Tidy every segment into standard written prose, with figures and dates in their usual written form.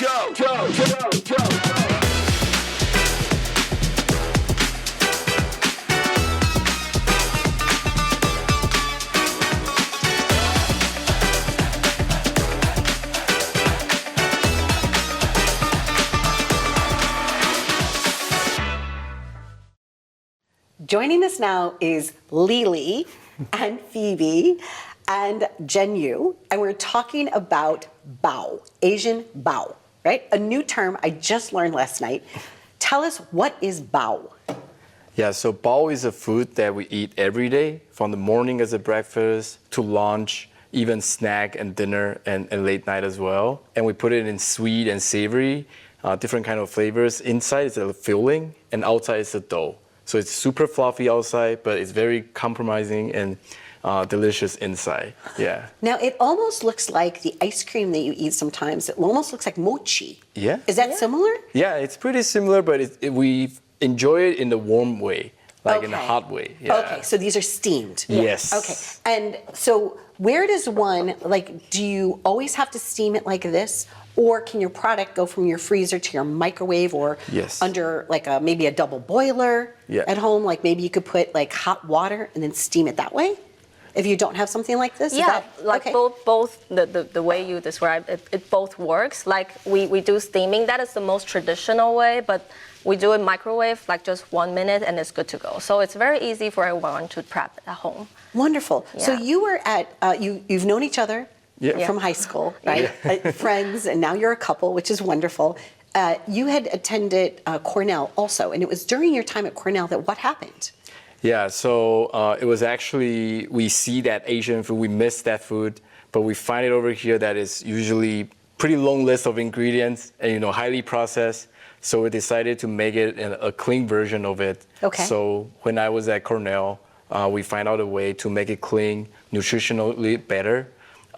Go, go, go, go. Joining us now is Lily and Phoebe and Jenyu, and we're talking about bao, Asian bao, right? A new term I just learned last night. Tell us, what is bao? Yeah, so bao is a food that we eat every day, from the morning as a breakfast to lunch, even snack and dinner and late night as well. And we put it in sweet and savory, different kind of flavors. Inside is a filling and outside is the dough. So it's super fluffy outside, but it's very compromising and delicious inside. Yeah. Now, it almost looks like the ice cream that you eat sometimes. It almost looks like mochi. Yeah. Is that similar? Yeah, it's pretty similar, but we enjoy it in the warm way, like in a hot way. Yeah. Okay, so these are steamed. Yes. Okay, and so where does one, like, do you always have to steam it like this? Or can your product go from your freezer to your microwave or under like maybe a double boiler at home? Like maybe you could put like hot water and then steam it that way? If you don't have something like this? Yeah, both the way you describe it, it both works. Like we do steaming, that is the most traditional way, but we do it microwave, like just 1 minute and it's good to go. So it's very easy for everyone to prep at home. Wonderful. Yeah. So you were at, you've known each other from high school, right? Friends, and now you're a couple, which is wonderful. You had attended Cornell also, and it was during your time at Cornell that what happened? Yeah, so it was actually, we see that Asian food, we miss that food, but we find it over here that is usually pretty long list of ingredients and highly processed. So we decided to make it a clean version of it. Okay. So when I was at Cornell, we find out a way to make it clean, nutritionally better,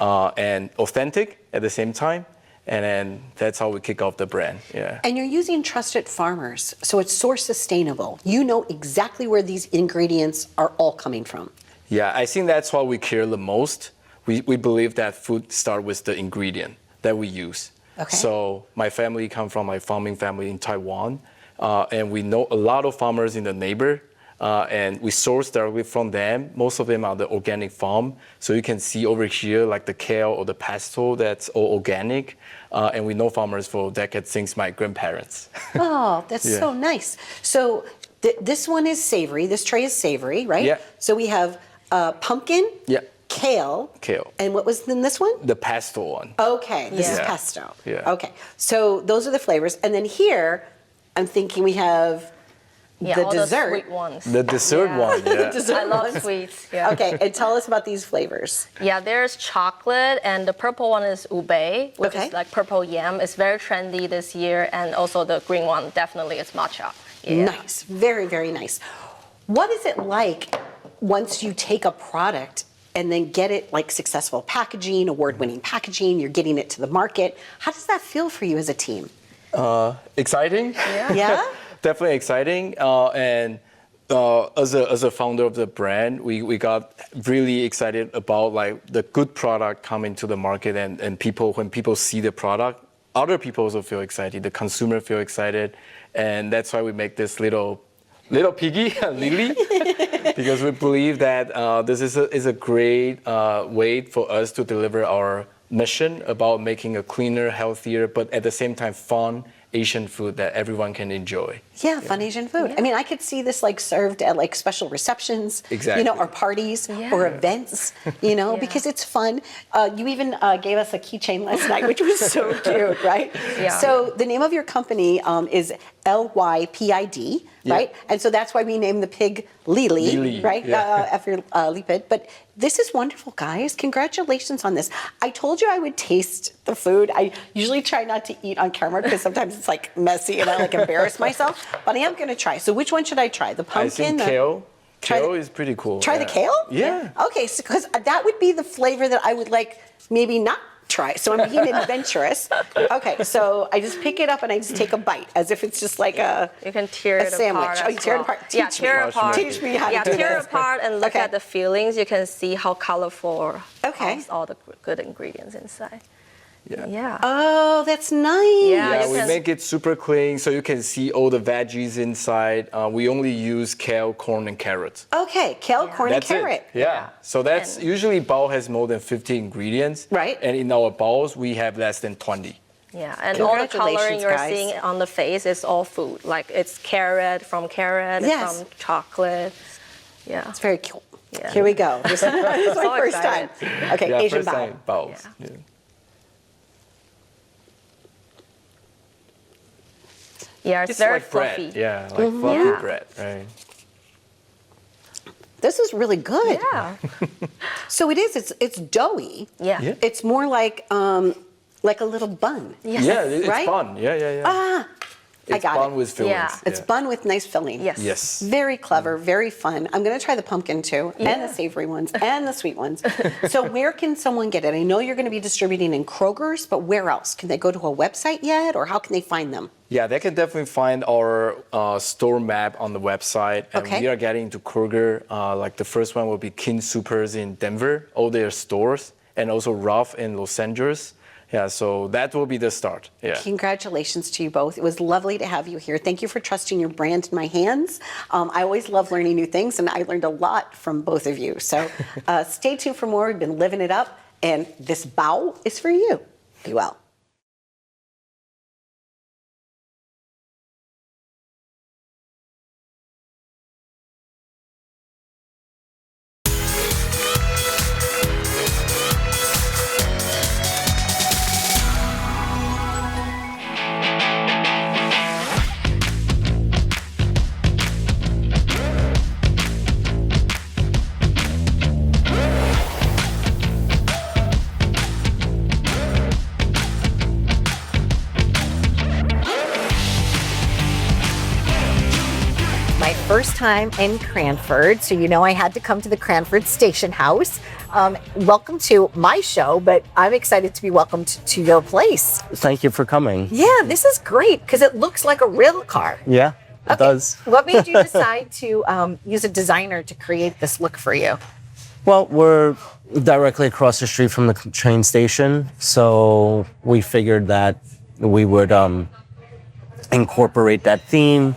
and authentic at the same time. And then that's how we kick off the brand. Yeah. And you're using trusted farmers, so it's source sustainable. You know exactly where these ingredients are all coming from. Yeah, I think that's what we care the most. We believe that food starts with the ingredient that we use. Okay. So my family comes from a farming family in Taiwan, and we know a lot of farmers in the neighbor. And we source directly from them. Most of them are the organic farm. So you can see over here, like the kale or the pesto, that's all organic. And we know farmers for decades since my grandparents. Oh, that's so nice. So this one is savory. This tray is savory, right? Yeah. So we have pumpkin, kale. Kale. And what was in this one? The pesto one. Okay, this is pesto. Yeah. Okay, so those are the flavors. And then here, I'm thinking we have the all dessert. the sweet ones. The dessert one, The dessert I love ones. sweets. Yeah. Okay, and tell us about these flavors. Yeah, there's chocolate, and the purple one is ube, which is like purple yam. It's very trendy this year, and also the green one definitely is matcha. Yeah. Nice, very, very nice. What is it like once you take a product and then get it like successful packaging, award-winning packaging, you're getting it to the market? How does that feel for you as a team? Exciting. Yeah? Definitely exciting. And as a founder of the brand, we got really excited about like the good product coming to the market, and when people see the product, other people also feel excited. The consumer feel excited, and that's why we make this little piggy, Lily, because we believe that this is a great way for us to deliver our mission about making a cleaner, healthier, but at the same time fun Asian food that everyone can enjoy. Yeah, fun Asian food. I mean, I could see this like served at like special receptions, or parties or events, because it's fun. You even gave us a keychain last night, which was so cute, right? Yeah. So the name of your company is Lypid, right? And so that's why we named the pig Lily, right? After Lypid. But this is wonderful, guys. Congratulations on this. I told you I would taste the food. I usually try not to eat on camera because sometimes it's like messy and I like embarrass myself. But I am going to try. So which one should I try? The pumpkin? I think kale. Kale is pretty cool. Try the kale? Yeah. Okay, so because that would be the flavor that I would like maybe not try. So I'm being adventurous. Okay, so I just pick it up and I just take a bite as if it's just like you can tear it sandwich. apart. Oh, you tear it apart. Tear it apart. Teach me how to do tear this. it apart and look at the fillings. You can see how colorful Okay. all the good ingredients inside. Yeah. Oh, that's nice. Yeah, Yeah, you we can- make it super clean so you can see all the veggies inside. We only use kale, corn, and carrots. Okay, kale, corn, That's and carrot. it. Yeah. So that's usually bao has more than 50 ingredients. Right. And in our baos, we have less than 20. Yeah, and all the coloring Congratulations, you're guys. seeing on the face is all food. Like it's carrot, Yes. from chocolate. Yeah. It's very cool. Yeah. Here we go. This is my So first time. excited. Okay, Yeah, Asian first bao. time baos. Yeah. Yeah. Yeah, it's It's very like fluffy. bread. Yeah, like fluffy Yeah. bread, right? This is really good. Yeah. So it is. It's doughy. Yeah. Yeah. It's more like a little bun. Yes. Yeah, it's Right? fun. Yeah. Ah, I It's got fun it. with fillings. Yeah. It's bun with nice filling. Yes. Yes. Very clever, very fun. I'm going to try the pumpkin too, and the savory ones, and the sweet ones. So where can someone get it? I know you're going to be distributing in Kroger's, but where else? Can they go to a website yet, or how can they find them? Yeah, they can definitely find our store map on the website. And Okay. we are getting to Kroger. Like the first one will be King Supers in Denver, all their stores, and also Ralph in Los Angeles. Yeah, so that will be the start. Yeah. Congratulations to you both. It was lovely to have you here. Thank you for trusting your brand in my hands. I always love learning new things, and I learned a lot from both of you. So stay tuned for more. We've been living it up, and this bao is for you. Be well. My first time in Cranford, so you know I had to come to the Cranford Station House. Welcome to my show, but I'm excited to be welcomed to your place. Thank you for coming. Yeah, this is great because it looks like a real car. Yeah, it does. What made you decide to use a designer to create this look for you? Well, we're directly across the street from the train station, so we figured that we would incorporate that theme,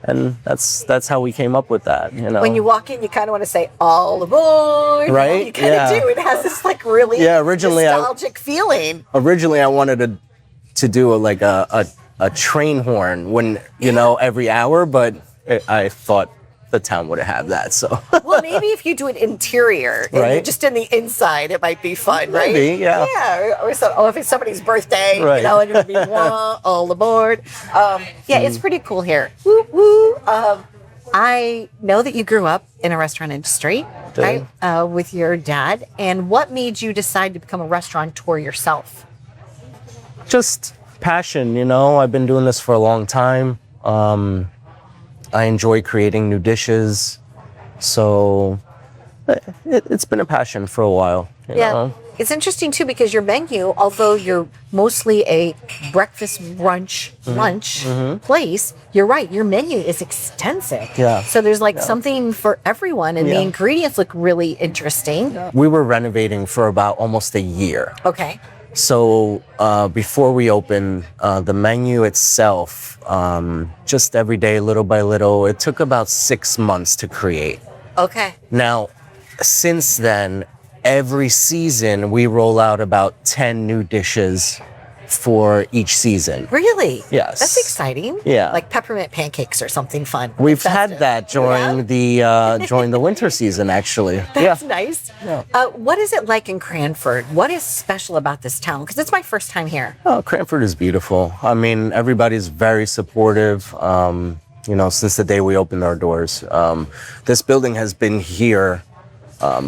and that's how we came up with that. You know, When you walk in, you kind of want to say "all aboard," Right? You kind of Yeah. do. It has this like really originally nostalgic feeling. originally I wanted to do a train horn when every hour, but I thought the town would have that. So Well, maybe if you do it interior, and you're Right. just in the inside, it might be fun, right? Maybe, yeah. Yeah, or so, if it's somebody's birthday, Right. and it'll be wah, all aboard. Yeah, it's pretty cool here. Woo, woo. I know that you grew up in a restaurant industry, Did. right, with your dad. And what made you decide to become a restaurateur yourself? just passion, I've been doing this for a long time. I enjoy creating new dishes, so it's been a passion for a while. You know? It's interesting too because your menu, although you're mostly a breakfast, brunch, lunch place, you're right. Your menu is extensive. Yeah. So there's like something for everyone, and the Yeah. ingredients look really interesting. We were renovating for about almost a year. Okay. So before we opened, the menu itself, just every day, little by little, it took about 6 months to create. Okay. Now, since then, every season we roll out about 10 new dishes for each season. Really? Yes. That's exciting. Yeah. Like peppermint pancakes or something fun. We've Festive. had that during the winter season, actually. That's nice. What is it like in Cranford? What is special about this town? Because it's my first time here. Oh, Cranford is beautiful. I mean, everybody's very supportive. Since the day we opened our doors, this building has been here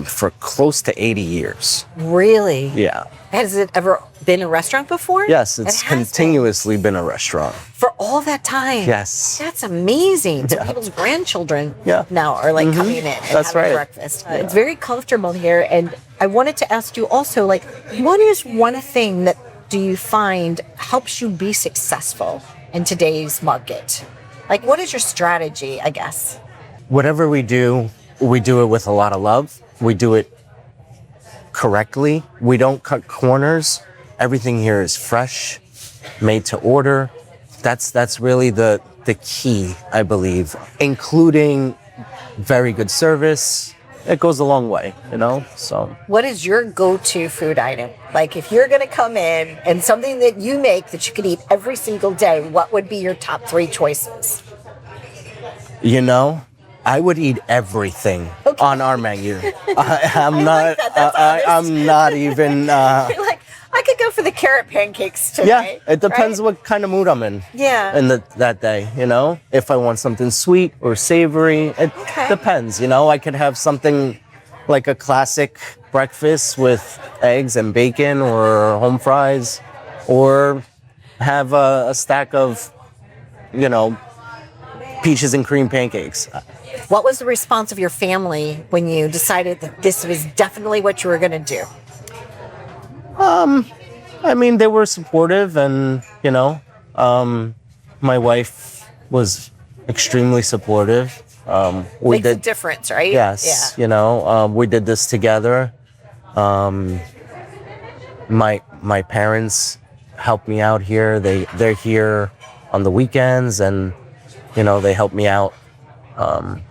for close to 80 years. Really? Yeah. Has it ever been a restaurant before? Yes, It it's has been. continuously been a restaurant. For all that time? Yes. That's amazing. So people's grandchildren Yeah. now are like coming in and That's having right. breakfast. It's very comfortable here. And I wanted to ask you also, like, what is one thing that do you find helps you be successful in today's market? Like, what is your strategy, I guess? Whatever we do it with a lot of love. We do it correctly. We don't cut corners. everything here is fresh, made to order. That's really the key, I believe, including very good service. It goes a long way, you know, so. What is your go-to food item? Like if you're going to come in and something that you make that you could eat every single day, what would be your top 3 choices? You know, I would eat everything on our menu. I'm I not. like that. That's honest. I'm not even. You're like, I could go for the carrot pancakes today. Yeah, it depends right? what kind of mood I'm in. Yeah. In that day, you know, if I want something sweet or savory, it depends. You know, I could have something like a classic breakfast with eggs and bacon or home fries, or have a stack of, you know, peaches and cream pancakes. What was the response of your family when you decided that this was definitely what you were going to do? I mean, they were supportive, and you know, my wife was extremely supportive. Makes a difference, right? Yes, you know, we did this together. My parents helped me out here. They're here on the weekends, and you know, they help me out.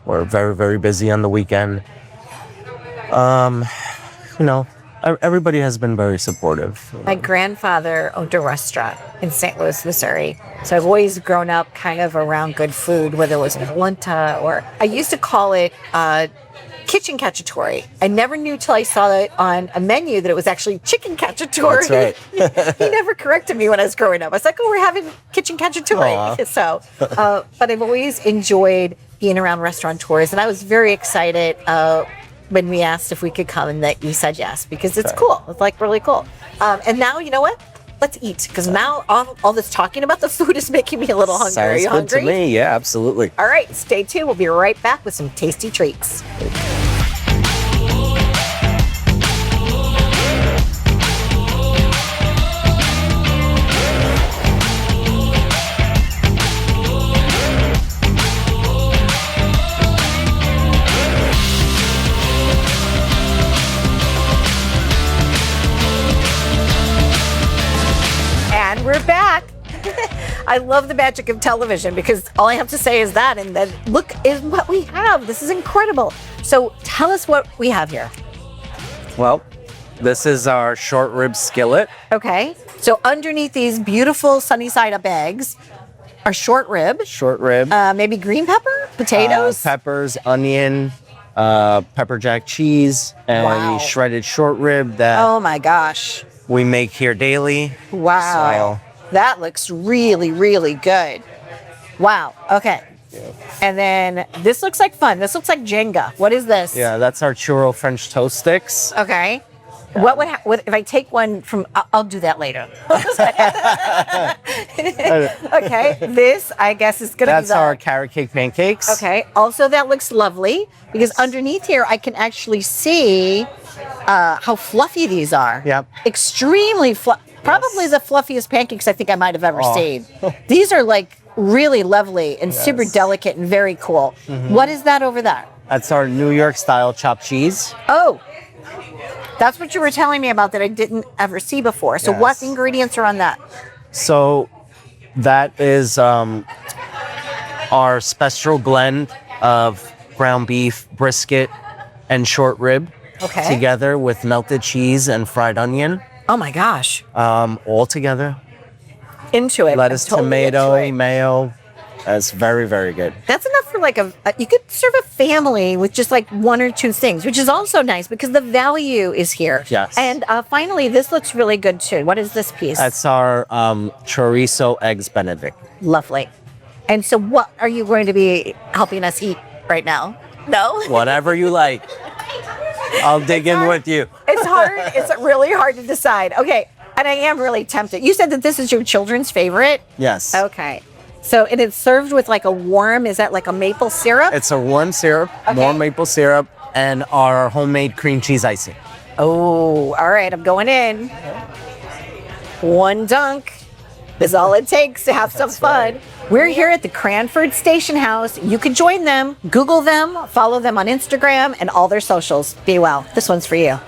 We're very, very busy on the weekend. You know, everybody has been very supportive. My grandfather owned a restaurant in St. Louis, Missouri. So I've always grown up kind of around good food, whether it was polenta or I used to call it kitchen cacciatore. I never knew till I saw it on a menu that it was actually chicken cacciatore. That's right. He never corrected me when I was growing up. I was like, oh, we're having kitchen cacciatore. Aw. So, but I've always enjoyed being around restaurateurs, and I was very excited when we asked if we could come and that you said yes, because it's cool. It's like really cool. And now, you know what? Let's eat, because now all this talking about the food is making me a little hungry. Are Sounds you good hungry? to me. Yeah, absolutely. All right, stay tuned. We'll be right back with some tasty treats. And we're back. I love the magic of television, because all I have to say is that, and then look is what we have. This is incredible. So tell us what we have here. Well, this is our short rib skillet. Okay. So underneath these beautiful sunny side up eggs are short rib, Short rib. maybe green pepper, potatoes. Peppers, onion, pepper jack cheese, and Wow. shredded short rib that Oh my gosh. we make here daily. Wow. That looks really, really good. What Okay. And then this looks like fun. This looks like Jenga. What is this? Yeah, that's our churro French toast sticks. Okay. What would if I take one from? I'll do that later. Okay. This, I guess, is gonna That's be the, our carrot cake pancakes. Okay. Also, that looks lovely, because underneath here I can actually see how fluffy these are. Yep. Extremely fluffy. Probably the fluffiest pancakes I think I might have ever Aw. seen. These are like really lovely and super delicate and very cool. What is that over there? That's our New York style chopped cheese. Oh, that's what you were telling me about that I didn't ever see before. So what Yes. ingredients are on that? So that is our special blend of ground beef, brisket, and short rib Okay. together with melted cheese and fried onion, Oh my gosh. all together. Into it. Lettuce, I'm totally tomato, into it. mayo. That's very, very good. That's enough for like you could serve a family with just like one or two things, which is also nice because the value is here. Yes. And finally, this looks really good too. What is this piece? That's our chorizo eggs Benedict. Lovely. And so what are you going to be helping us eat right now? No? Whatever you like. I'll dig in with you. It's hard. It's really hard to decide. Okay. And I am really tempted. You said that this is your children's favorite? Yes. Okay. So and it's served with like a warm, is that like a maple syrup? It's a warm syrup, Okay. warm maple syrup, and our homemade cream cheese icing. Oh, all right. I'm going in. One dunk is all it takes to have some fun. right. We're here at the Cranford Station House. You can join them, Google them, follow them on Instagram and all their socials. Be well. This one's for you.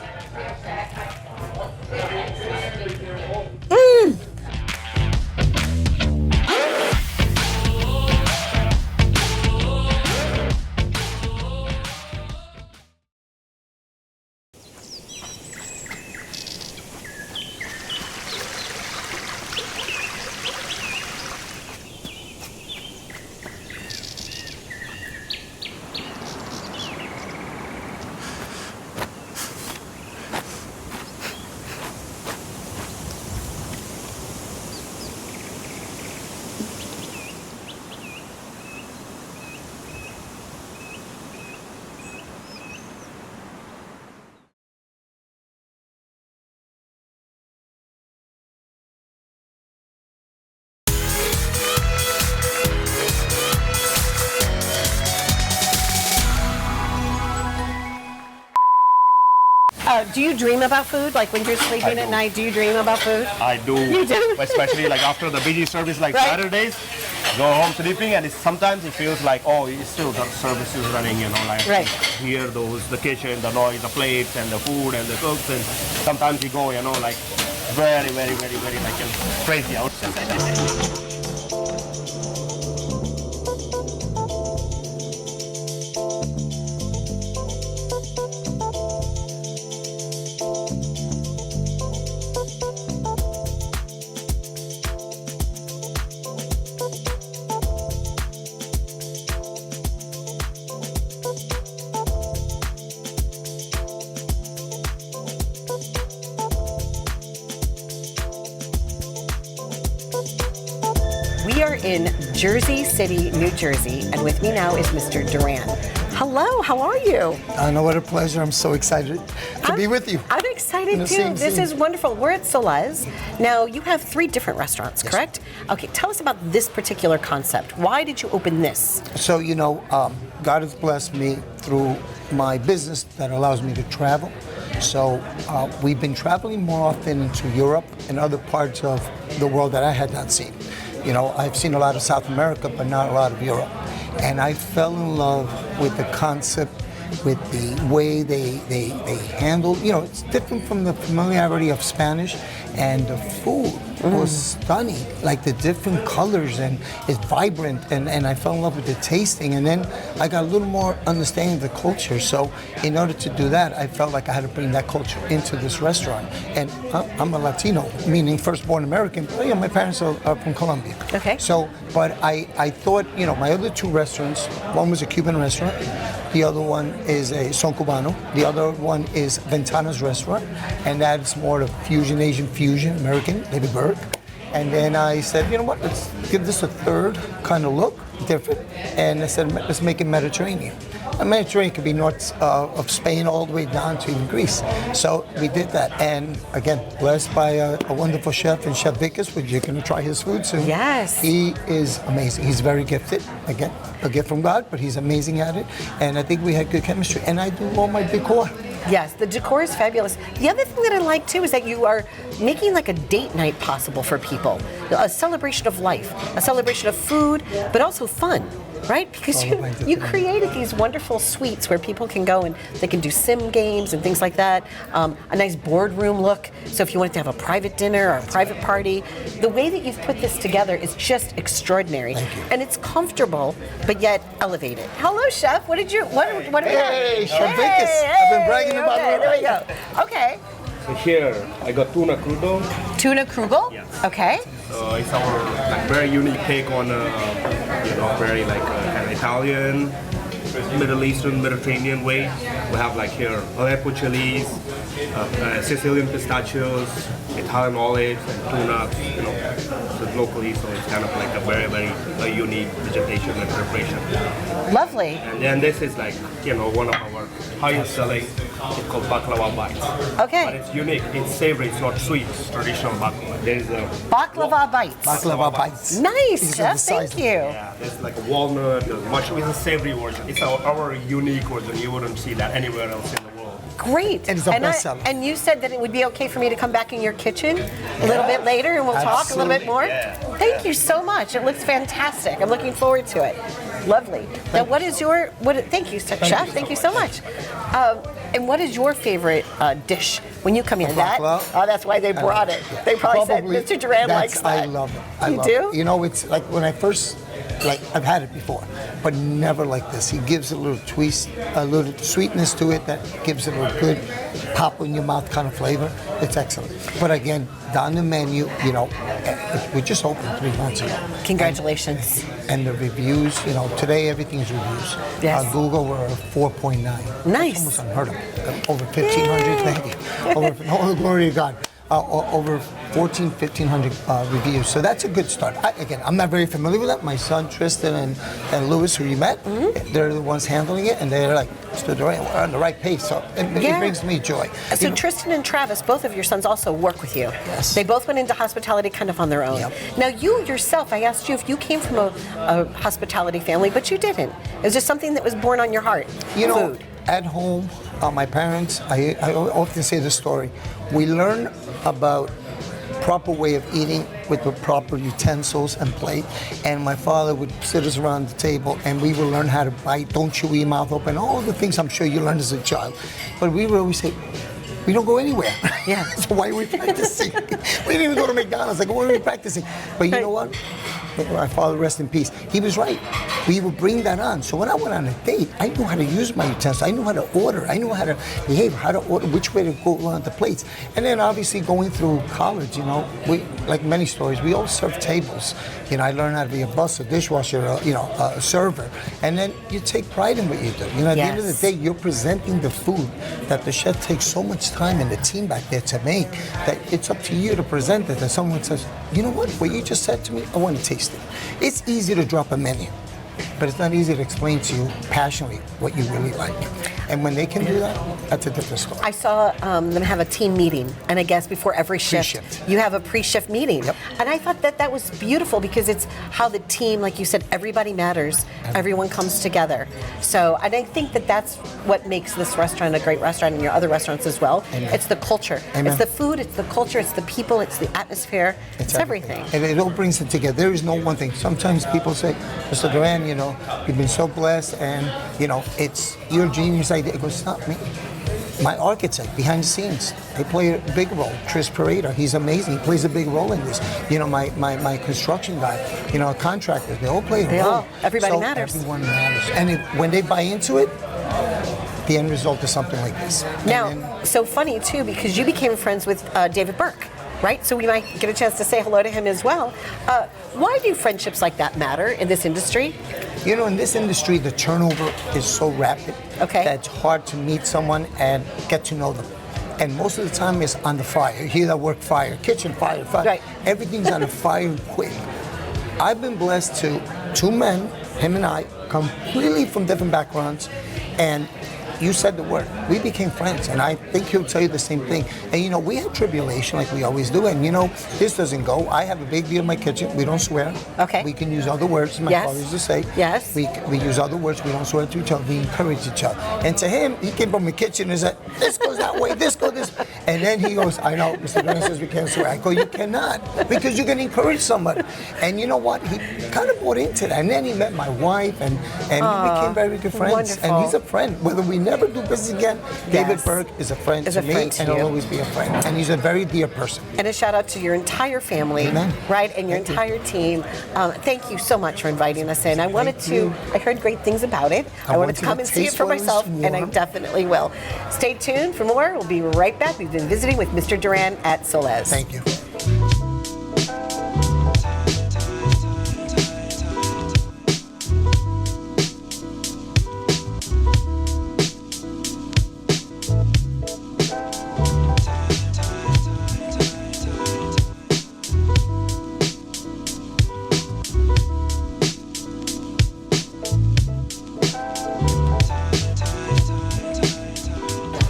Do you dream about food? Like when you're sleeping at night, do you dream about food? I do. You do? Especially like after the busy service like Right. Saturdays, go home sleeping and sometimes it feels like, oh, it's still the service is running, like Right. hear the kitchen, the noise, the plates and the food and the cooks, and sometimes you go, like very, very, very, very like crazy out. We are in Jersey City, New Jersey, and with me now is Mr. Duran. Hello, how are you? I know, what a pleasure. I'm so excited to be with you. I'm excited In the too. same This scene. is wonderful. We're at Soláz. Now, you have 3 different restaurants, correct? Okay, tell us about this particular concept. Why did you open this? So, God has blessed me through my business that allows me to travel. So we've been traveling more often to Europe and other parts of the world that I had not seen. I've seen a lot of South America, but not a lot of Europe. And I fell in love with the concept, with the way they handle. It's different from the familiarity of Spanish, and the food was stunning. Like the different colors, and it's vibrant, and I fell in love with the tasting. And then I got a little more understanding of the culture. So in order to do that, I felt like I had to bring that culture into this restaurant. And I'm a Latino, meaning firstborn American. But, my parents are from Colombia. Okay. So, but I thought, my other 2 restaurants, one was a Cuban restaurant, the other one is a Son Cubano, the other one is Ventana's restaurant, and that's more of fusion, Asian fusion, American, David Burke. And then I said, what, let's give this a 3rd kind of look, different, and I said, let's make it Mediterranean. And Mediterranean could be north of Spain all the way down to even Greece. So we did that, and again, blessed by a wonderful chef, and Chef Vickers, which you're going to try his food soon. Yes. He is amazing. He's very gifted. Again, a gift from God, but he's amazing at it. And I think we had good chemistry. And I do all my decor. Yes, the decor is fabulous. The other thing that I like too is that you are making like a date night possible for people. A celebration of life, a celebration of food, but also fun, right? Because you created these wonderful suites where people can go and they can do sim games and things like that. A nice boardroom look. So if you wanted to have a private dinner or a private party, the way that you've put this together is just extraordinary. Thank you. And it's comfortable, but yet elevated. Hello, Chef. What did you? What do we have? Hey, Chef Vickers. I've been bragging about okay, it. there we go. Okay. So here I got tuna crudo. Tuna Krugel? Yes. Okay. So it's our very unique take on very kind of Italian, Middle Eastern, Mediterranean way. We have here Aleppo chilies, Sicilian pistachios, Italian olives, and tuna. So locally, so it's kind of like a very, very unique vegetation and preparation. Lovely. And then this is one of our highest selling. It's called baklava bites. Okay. But it's unique. It's savory. It's not sweet. It's traditional baklava. There is a Baklava bites. Baklava bites. Nice, These are Chef. the size. Thank you. Yeah, there's like a walnut, mushroom. It's a savory version. It's our unique version. You wouldn't see that anywhere else in the world. Great. And it's a bestseller. And you said that it would be okay for me to come back in your kitchen a little bit later and we'll talk a little bit more? Yeah. Thank you so much. It looks fantastic. I'm looking forward to it. Lovely. Now, what is your, thank you, Chef. Thank you so much. And what is your favorite dish when you come in? Baklava. That's why they brought it. They probably said, Mr. Duran likes that. I love it. I You love do? it. It's like when I first, I've had it before, but never like this. He gives it a little twist, a little sweetness to it that gives it a good pop in your mouth kind of flavor. It's excellent. But again, on the menu, we just opened 3 months ago. Congratulations. And the reviews, today everything's reviews. Yes. Google were 4.9. Nice. Almost unheard of. Over 1,500, thank you. All glory to God. Over 1,500 reviews. So that's a good start. I'm not very familiar with that. My son Tristan and Louis, who you met, they're the ones handling it, and they're like, Mr. Duran, we're on the right pace. So it brings me joy. So Tristan and Travis, both of your sons also work with you. Yes. They both went into hospitality kind of on their own. Yep. Now you yourself, I asked you if you came from a hospitality family, but you didn't. It was just something that was born on your heart. You know, Food. at home, my parents, I often say the story. We learn about proper way of eating with the proper utensils and plate, and my father would sit us around the table and we would learn how to bite, don't chew your mouth open, all the things I'm sure you learned as a child. But we would always say, we don't go anywhere. Yeah. So why are we practicing? We didn't even go to McDonald's. Like, why are we practicing? But you know what? My father, rest in peace, he was right. We would bring that on. So when I went on a date, I knew how to use my utensils. I knew how to order. I knew how to behave, how to order, which way to go around the plates. And then obviously going through college, you know, we, like many stories, we all serve tables. You know, I learned how to be a busser, dishwasher, a server. And then you take pride in what you do. You know, at the end of the day, you're presenting the food that the chef takes so much time and the team back there to make, that it's up to you to present it. And someone says, you know what you just said to me, I want to taste it. It's easy to drop a menu, but it's not easy to explain to you passionately what you really like. And when they can do that, that's a different story. I saw them have a team meeting, and I guess before every shift, Pre-shift. you have a pre-shift meeting. Yep. And I thought that was beautiful because it's how the team, like you said, everybody matters. Everyone comes together. So, and I think that that's what makes this restaurant a great restaurant, and your other restaurants as well. Amen. It's the culture. Amen. It's the food, it's the culture, it's the people, it's the atmosphere, it's everything. And it all brings it together. There is no one thing. Sometimes people say, Mr. Duran, you know, you've been so blessed, and, you know, it's your genius idea. It goes, it's not me. My architect behind the scenes, they play a big role. Tris Pareda, he's amazing. He plays a big role in this. You know, my construction guy, you know, contractors, they all play a role. Everybody so matters. Everyone matters. And when they buy into it, the end result is something like this. Now, so funny too, because you became friends with David Burke, right? So we might get a chance to say hello to him as well. Why do friendships like that matter in this industry? You know, in this industry, the turnover is so rapid that it's hard to meet someone and get to know them. And most of the time it's on the fire. You hear that word fire, kitchen fire, fire. Right. Everything's on a fire quick. I've been blessed to two men, him and I, completely from different backgrounds, and you said the word. We became friends, and I think he'll tell you the same thing. And you know, we had tribulation like we always do, and you know, this doesn't go. I have a big deal in my kitchen. We don't swear. Okay. We can use other words, my father used to say. Yes. We use other words. We don't swear to each other. We encourage each other. And to him, he came from the kitchen and said, this goes that way, this goes this. And then he goes, I know, Mr. Duran says we can't swear. I go, you cannot, because you can encourage somebody. And you know what? He kind of bought into that. And then he met my wife, and we became very good friends. Wonderful. And he's a friend. Whether we never do business again, David Burke is a friend to me, and he'll always be a friend. And he's a very dear person. And a shout out to your entire family, Amen. right, and your entire team. Thank you so much for inviting us in. I heard great things about it. I wanted to come and see it for myself, and I definitely will. Stay tuned for more. We'll be right back. We've been visiting with Mr. Duran at Soláz. Thank you.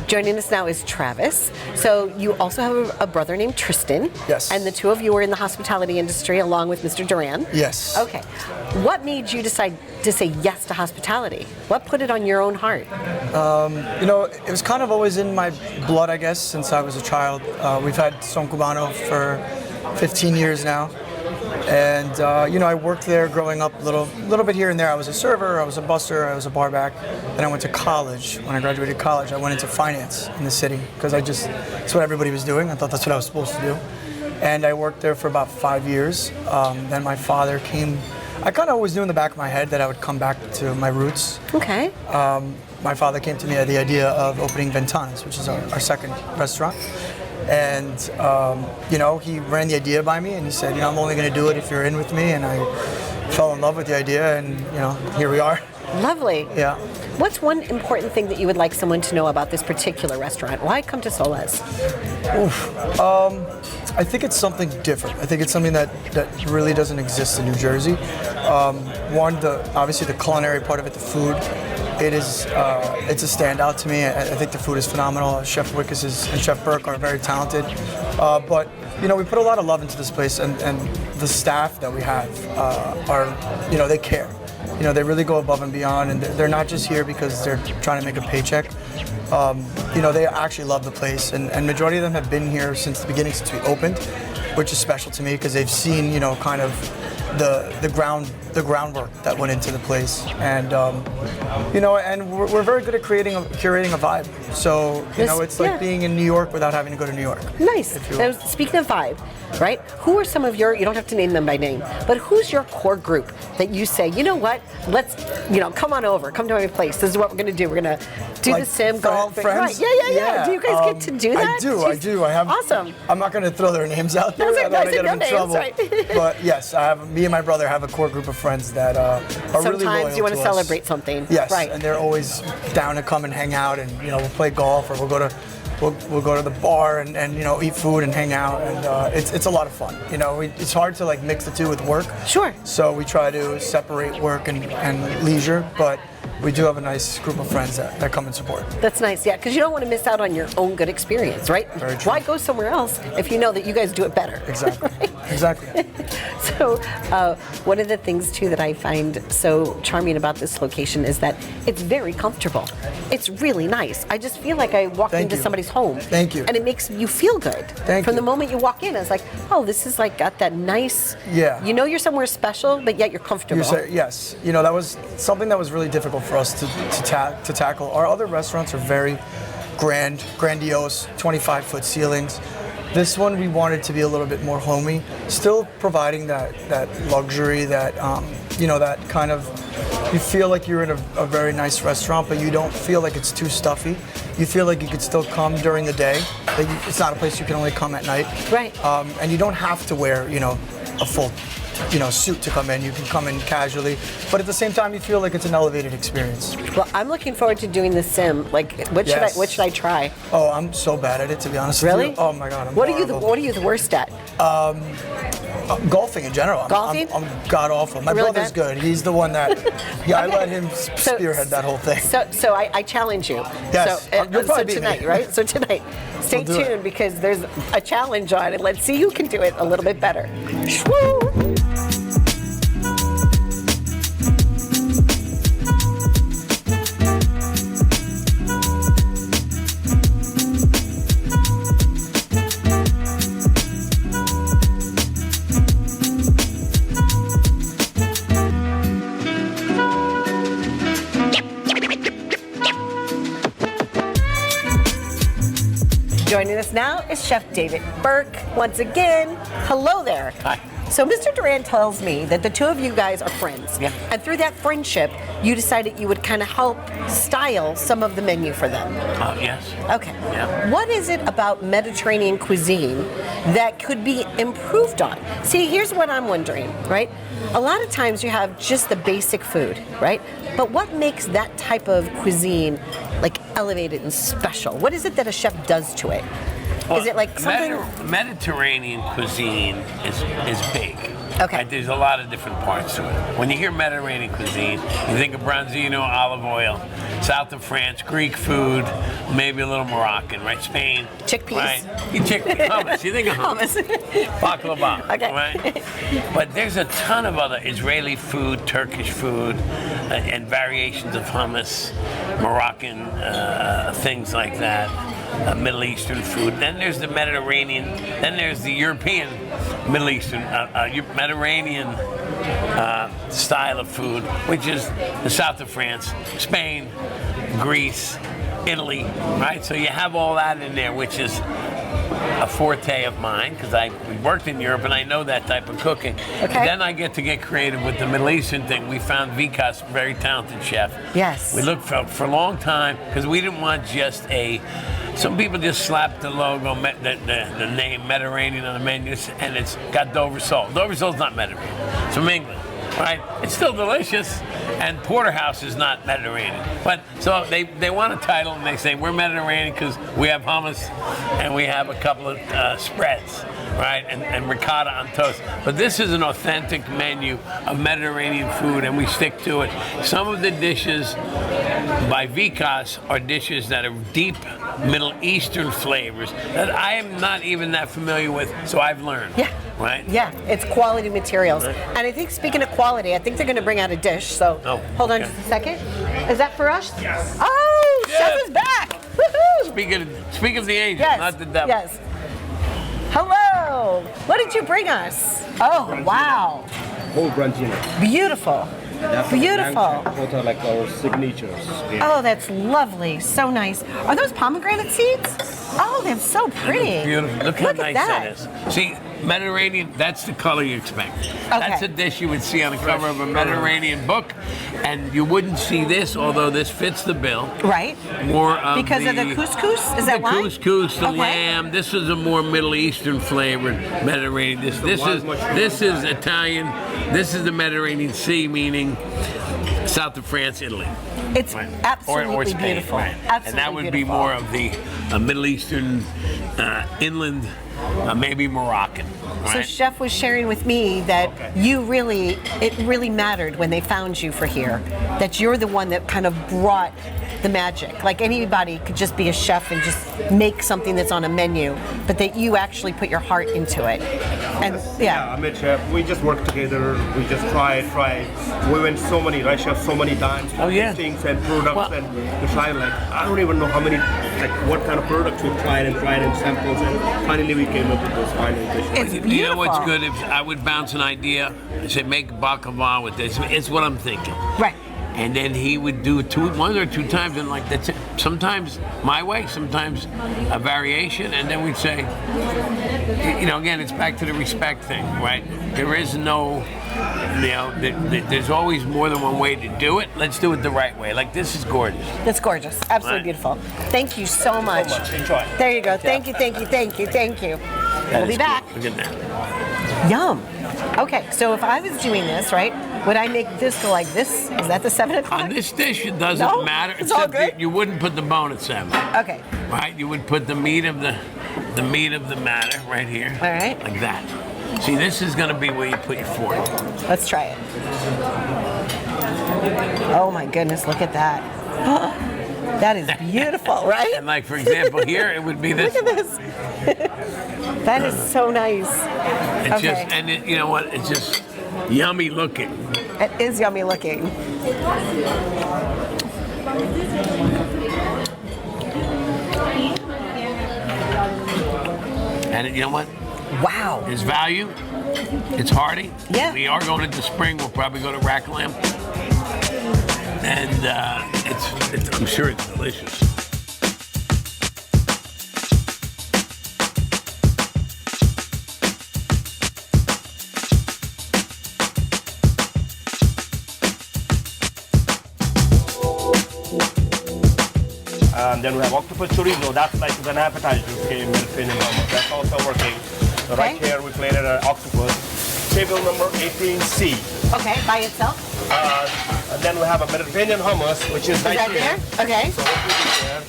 Joining us now is Travis. So you also have a brother named Tristan. Yes. And the two of you are in the hospitality industry along with Mr. Duran. Yes. Okay. What made you decide to say yes to hospitality? What put it on your own heart? You know, it was kind of always in my blood, I guess, since I was a child. We've had Son Cubano for 15 years now. And, you know, I worked there growing up a little bit here and there. I was a server, I was a busser, I was a barback. Then I went to college. When I graduated college, I went into finance in the city because that's what everybody was doing. I thought that's what I was supposed to do. And I worked there for about 5 years. Then my father came. I kind of always knew in the back of my head that I would come back to my roots. Okay. My father came to me at the idea of opening Ventanas, which is our second restaurant. And, you know, he ran the idea by me and he said, you know, I'm only going to do it if you're in with me. And I fell in love with the idea and, you know, here we are. Lovely. Yeah. What's one important thing that you would like someone to know about this particular restaurant? Why come to Soláz? I think it's something different. I think it's something that really doesn't exist in New Jersey. One, obviously the culinary part of it, the food. It's a standout to me. I think the food is phenomenal. Chef Wickes and Chef Burke are very talented. But you know, we put a lot of love into this place, and the staff that we have are, you know, they care. they really go above and beyond, and they're not just here because they're trying to make a paycheck. They actually love the place, and majority of them have been here since the beginning, since we opened, which is special to me because they've seen, kind of the groundwork that went into the place, and and we're very good at curating a vibe. So it's like being in New York without having to go to New York. Nice. Now, speaking of vibe, right? Who are some of you don't have to name them by name, but who's your core group that you say, you know what, let's, come on over, come to my place. This is what we're going to do. We're going to do the sim, golf. Friends? Right. Yeah. Do you guys get to do that? I do. I have. Awesome. I'm not going to throw their names out there. I don't want to get them in trouble. Right. But yes, me and my brother have a core group of friends that are really loyal. Sometimes you want to celebrate something. Yes, right. and they're always down to come and hang out, and we'll play golf, or we'll go to the bar and eat food and hang out, and it's a lot of fun. It's hard to like mix the two with work. Sure. So we try to separate work and leisure, but we do have a nice group of friends that come and support. That's nice, yeah, because you don't want to miss out on your own good experience, right? Very true. Why go somewhere else if you know that you guys do it better? Exactly. Right? Exactly. So one of the things too that I find so charming about this location is that it's very comfortable. It's really nice. I just feel like I walked into somebody's home. Thank you. And it makes you feel good. From the moment you walk in, it's like, oh, this is like got that nice. Yeah. You're somewhere special, but yet you're comfortable. Yes. That was something that was really difficult for us to tackle. Our other restaurants are very grandiose, 25-foot ceilings. This one we wanted to be a little bit more homey, still providing that luxury, that that kind of, you feel like you're in a very nice restaurant, but you don't feel like it's too stuffy. You feel like you could still come during the day. It's not a place you can only come at night. Right. And you don't have to wear a full suit to come in. You can come in casually, but at the same time, you feel like it's an elevated experience. Well, I'm looking forward to doing the sim. Like, what should I try? Oh, I'm so bad at it, to be honest Really? with you. Oh my God, I'm What horrible. are you the worst at? Golfing in general. Golfing? I'm god awful. My Really brother's bad? good. He's the one that. I let him spearhead that whole thing. So I challenge you. Yes. You'll probably beat tonight, me. right? So tonight, stay We'll do it. tuned because there's a challenge on it. Let's see who can do it a little bit better. Woo! Joining us now is Chef David Burke. Once again, hello there. Hi. So Mr. Duran tells me that the two of you guys are friends. Yeah. And through that friendship, you decided you would kind of help style some of the menu for them. Yes. Okay. Yeah. What is it about Mediterranean cuisine that could be improved on? See, here's what I'm wondering, right? A lot of times you have just the basic food, right? But what makes that type of cuisine like elevated and special? What is it that a chef does to it? Is it like something? Mediterranean cuisine is big. Okay. Right? There's a lot of different parts to it. When you hear Mediterranean cuisine, you think of Bronzino, olive oil, south of France, Greek food, maybe a little Moroccan, right? Spain. Chickpeas. Right? You hummus. You think of hummus. Baklava. Okay. Right? But there's a ton of other Israeli food, Turkish food, and variations of hummus, Moroccan things like that. Middle Eastern food. Then there's the Mediterranean. Then there's the European Middle Eastern, Mediterranean style of food, which is the south of France, Spain, Greece, Italy, right? So you have all that in there, which is a forte of mine because we worked in Europe and I know that type of cooking. Okay. Then I get to get creative with the Middle Eastern thing. We found Vikas, very talented chef. Yes. We looked for a long time because we didn't want just some people just slap the logo, the name Mediterranean on the menus, and it's got Dover salt. Dover salt's not Mediterranean. It's from England, right? It's still delicious, and porterhouse is not Mediterranean. But so they want a title, and they say we're Mediterranean because we have hummus and we have a couple of spreads. right? And ricotta on toast. But this is an authentic menu of Mediterranean food, and we stick to it. Some of the dishes by Vikas are dishes that are deep Middle Eastern flavors that I am not even that familiar with, so I've learned. Yeah. Right? Yeah, it's quality materials. Right. And I think, speaking of quality, I think they're going to bring out a dish. So hold on just a second. Is that for us? Yes. Oh, Yes. Chef is back. Woohoo! Speak of the angel, Yes. not the devil. Yes. Hello. What did you bring us? Oh, wow. Whole branchina. Beautiful. Beautiful. Both are like our signatures. Oh, that's lovely. So nice. Are those pomegranate seeds? Oh, they're so pretty. Beautiful. Look how at nice that is. See, Mediterranean, that's the color you expect. That's a dish you would see on the cover of a Mediterranean book, and you wouldn't see this, although this fits the bill. Right. More of Because of the couscous? Is that the why? couscous, the Okay. lamb. This is a more Middle Eastern flavored Mediterranean. This is Italian. This is the Mediterranean Sea, meaning south of France, Italy. It's Right. absolutely or Spain, beautiful. right. Absolutely and that would beautiful. be more of the Middle Eastern inland, maybe Moroccan. So Right? Chef was sharing with me that it really mattered when they found you for here, that you're the one that kind of brought the magic. Like anybody could just be a chef and just make something that's on a menu, but that you actually put your heart into it. And I mean, chef, we just work together. We just try. We went so many, right, chef, so many times. Oh, yeah. Things and products, Well- and we tried like I don't even know how many, like what kind of products we tried and samples, and finally we came up with this final dish. it's beautiful. You know what's good? If I would bounce an idea, I say make baklava with this. It's what I'm thinking. Right. And then he would do it one or two times, and like that's it. Sometimes my way, sometimes a variation, and then we'd say, you know, again, it's back to the respect thing, right? There is no, there's always more than one way to do it. Let's do it the right way. Like this is gorgeous. That's gorgeous. Absolutely Right. beautiful. Thank you so much. Enjoy. There you go. Thank you. We'll be back. Look at that. Yum. Okay, so if I was doing this, right, would I make this go like this? Is that the 7 o'clock? On this dish, it doesn't No? matter. It's all except that good? you wouldn't put the bone at 7. Okay. Right? You would put the meat of the meat of the matter right here. All right. Like that. See, this is going to be where you put your fork. Let's try it. Oh my goodness, look at that. That is beautiful, right? And like, for example, here, it would be this. Look at this. That is so nice. It's Okay. just, and you know what? It's just yummy looking. It is yummy looking. And you know what? Wow. There's value. It's hearty. Yeah. We are going into spring. We'll probably go to Racklam. And I'm sure it's delicious. And then we have octopus chorizo. That's like an appetizer in Mediterranean hummus. That's also working. So right Okay. here we plated an octopus. Table number 18C. Okay, by itself? And then we have a Mediterranean hummus, which is Is that there? Okay. So what we do there,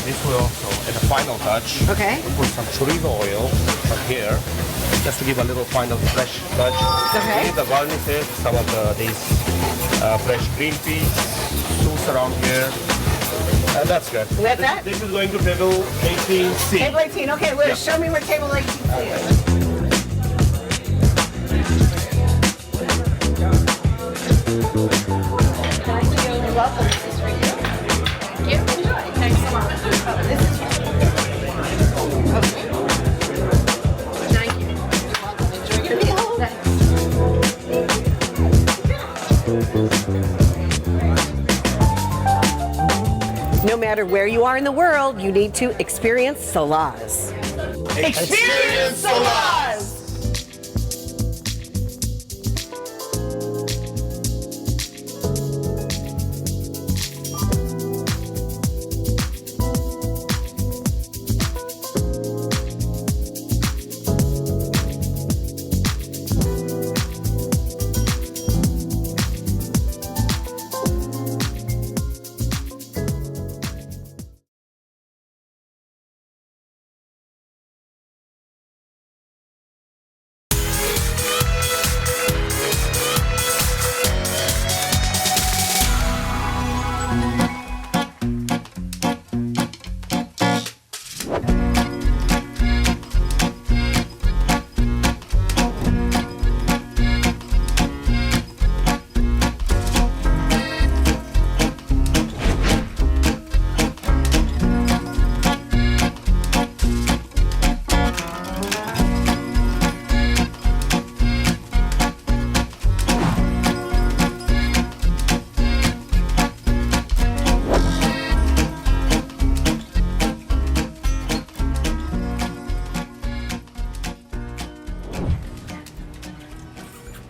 this will, so at the final touch, Okay. we put some chorizo oil from here, just to give a little final fresh touch. Okay. The garnish is some of these fresh green peas, sauce around here. And that's good. That's that? This is going to table 18C. Table 18. Okay, well, show me where table 18 is. You're welcome. This is for you. Thank you. Enjoy. Thanks so much. This is for you. Okay. Thank you. You're welcome. Enjoy your meal. No matter where you are in the world, you need to experience Soláz. Experience Soláz!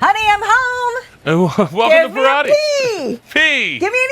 Honey, I'm home. Welcome to Perrotti. P. P. Give me an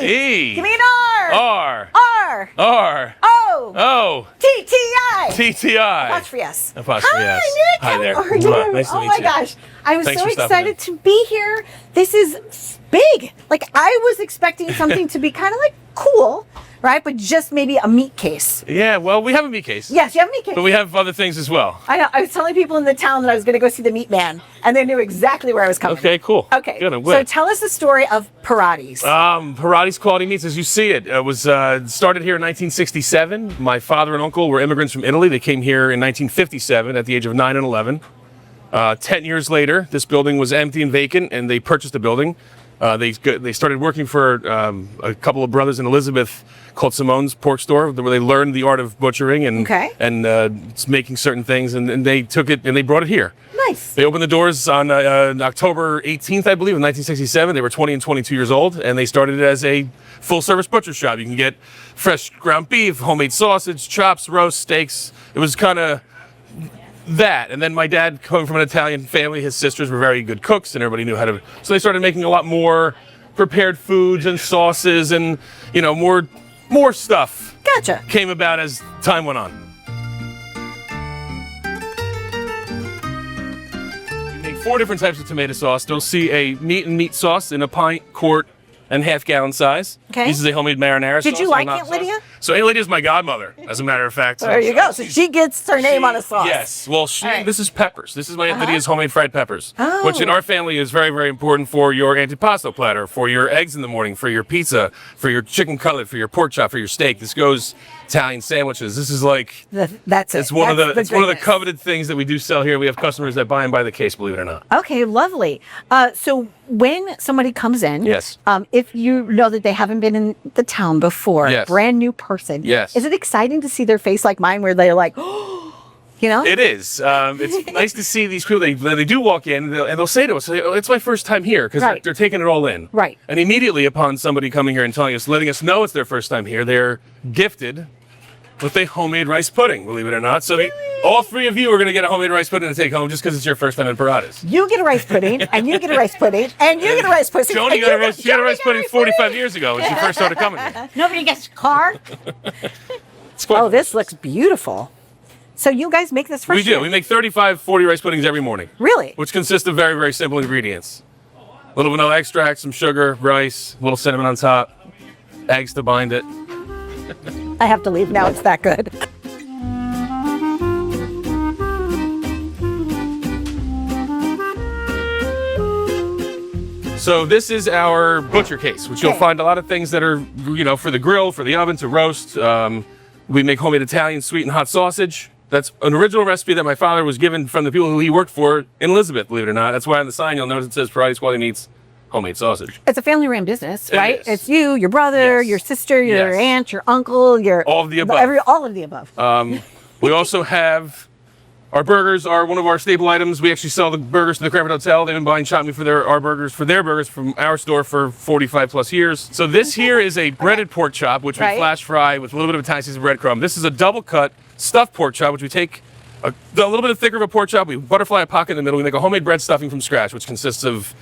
E. E. Give me an R. R. R. R. O. O. T-T-I. TTI. Apostrophe S. Apostrophe Hi, S. Nick. Hi there. How are you? Nice to oh meet my you. gosh. I'm Thanks so for stopping excited to be here. This is big. Like, I was expecting something to be kind of like cool, right? But just maybe a meat case. Yeah, well, we have a meat case. Yes, you have a meat case. But we have other things as well. I know. I was telling people in the town that I was going to go see the meat man, and they knew exactly where I was coming. Okay, cool. Okay. Good, I'm So glad. tell us the story of Perrotti's. Perrotti's Quality Meats, as you see it, was started here in 1967. My father and uncle were immigrants from Italy. They came here in 1957 at the age of 9 and 11. 10 years later, this building was empty and vacant, and they purchased the building. They started working for a couple of brothers in Elizabeth called Simone's Pork Store, where they learned the art of butchering and making certain things, and they took it and they brought it here. Nice. They opened the doors on October 18th, I believe, in 1967. They were 20 and 22 years old, and they started it as a full-service butcher shop. You can get fresh ground beef, homemade sausage, chops, roast, steaks. It was kind of that. And then my dad, coming from an Italian family, his sisters were very good cooks, and everybody knew how to. So they started making a lot more prepared foods and sauces, and more stuff. Gotcha. Came about as time went on. We make 4 different types of tomato sauce. You'll see a meat and meat sauce in a pint, quart, and half-gallon size. Okay. This is a homemade marinara sauce. Did you like Aunt sauce. Lydia? So Aunt Lydia is my godmother, as a matter of fact. There you go. So she gets her name on a sauce. Yes. Well, All right. this is peppers. This is my Aunt Lydia's homemade fried peppers, Oh. which in our family is very, very important for your antipasto platter, for your eggs in the morning, for your pizza, for your chicken cutlet, for your pork chop, for your steak. This goes Italian sandwiches. This is like That's it. it's one of the That's it's one of the goodness. coveted things that we do sell here. We have customers that buy and buy the case, believe it or not. Okay, lovely. So when somebody comes in, Yes. If you know that they haven't been in the town before, Yes. brand new person, Yes. is it exciting to see their face like mine, where they're like, you know? It is. It's nice to see these people. They do walk in and they'll say to us, "Oh, it's my first time here," because Right. they're taking it all in. Right. And immediately upon somebody coming here and telling us, letting us know it's their first time here, they're gifted with a homemade rice pudding. Believe it or not. So all 3 of you are going to get a homemade rice pudding to take home just because it's your first time at Perrotti's. You get a rice pudding, and you get a rice pudding, and you get a rice pudding. Joni and got a you rice, she got a rice pudding 45 years ago when she first started coming here. Nobody gets a car. It's quite Oh, this looks beautiful. So you guys make this fresh? We do. We make 35, 40 rice puddings every morning. Really? Which consist of very, very simple ingredients. A little vanilla extract, some sugar, rice, a little cinnamon on top, eggs to bind it. I have to leave now. It's that good. So this is our butcher case, which you'll Okay. find a lot of things that are, for the grill, for the oven, to roast. We make homemade Italian sweet and hot sausage. That's an original recipe that my father was given from the people who he worked for in Elizabeth, believe it or not. That's why on the sign you'll notice it says Perrotti's Quality Meats, homemade sausage. It's a family-run business, right? is. It's you, your brother, Yes. your sister, your Yes. aunt, your uncle, your All of the above. all of the above. We also have our burgers are one of our staple items. We actually sell the burgers to the Cranford Hotel. They've been buying Shop Me for their burgers from our store for 45 plus years. So this here is a breaded pork chop, which Right. we flash fry with a little bit of Italian seasoned breadcrumb. This is a double cut stuffed pork chop, which we take a little bit thicker of a pork chop. We butterfly a pocket in the middle. We make a homemade bread stuffing from scratch, which consists of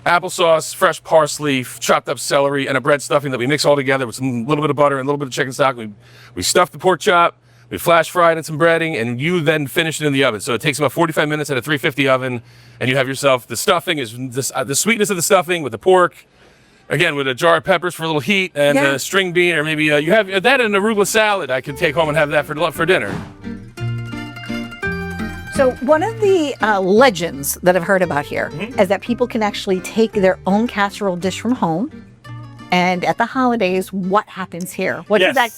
applesauce, fresh parsley, chopped up celery, and a bread stuffing that we mix all together with a little bit of butter and a little bit of chicken stock. We stuff the pork chop. We flash fry it in some breading, and you then finish it in the oven. So it takes about 45 minutes at a 350 oven, and you have yourself the stuffing is the sweetness of the stuffing with the pork. Again, with a jar of peppers for a little heat, and Yeah. a string bean, or maybe you have that and an arugula salad. I could take home and have that for dinner. So one of the legends that I've heard about here is that people can actually take their own casserole dish from home. And at the holidays, what happens here? What does that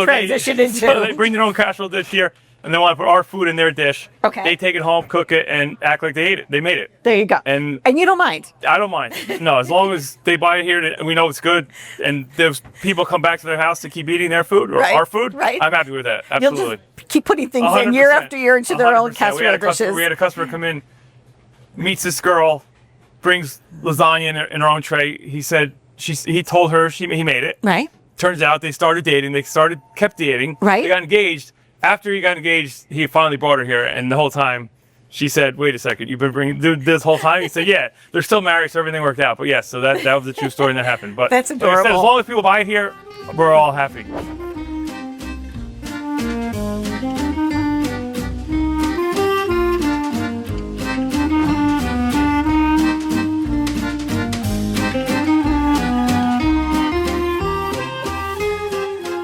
transition into? So they bring their own casserole dish here, and they want to put our food in their dish. Okay. They take it home, cook it, and act like they ate it. They made it. There you go. And you don't mind? I don't mind. No, as long as they buy it here and we know it's good, and there's people come back to their house to keep eating their food or Right, our food, right. I'm happy with that. You'll Absolutely. just keep putting things in 100%. year after year into their own 100%. casserole dishes. We had a customer come in, meets this girl, brings lasagna in her own tray. He said he told her he made it. Right. Turns out they started dating. They kept dating. Right. They got engaged. After he got engaged, he finally brought her here, and the whole time she said, "Wait a second, you've been bringing this whole time?" He said, "Yeah, they're still married, so everything worked out." But yes, so that was a true story and that happened. But That's like I said, adorable. as long as people buy it here, we're all happy.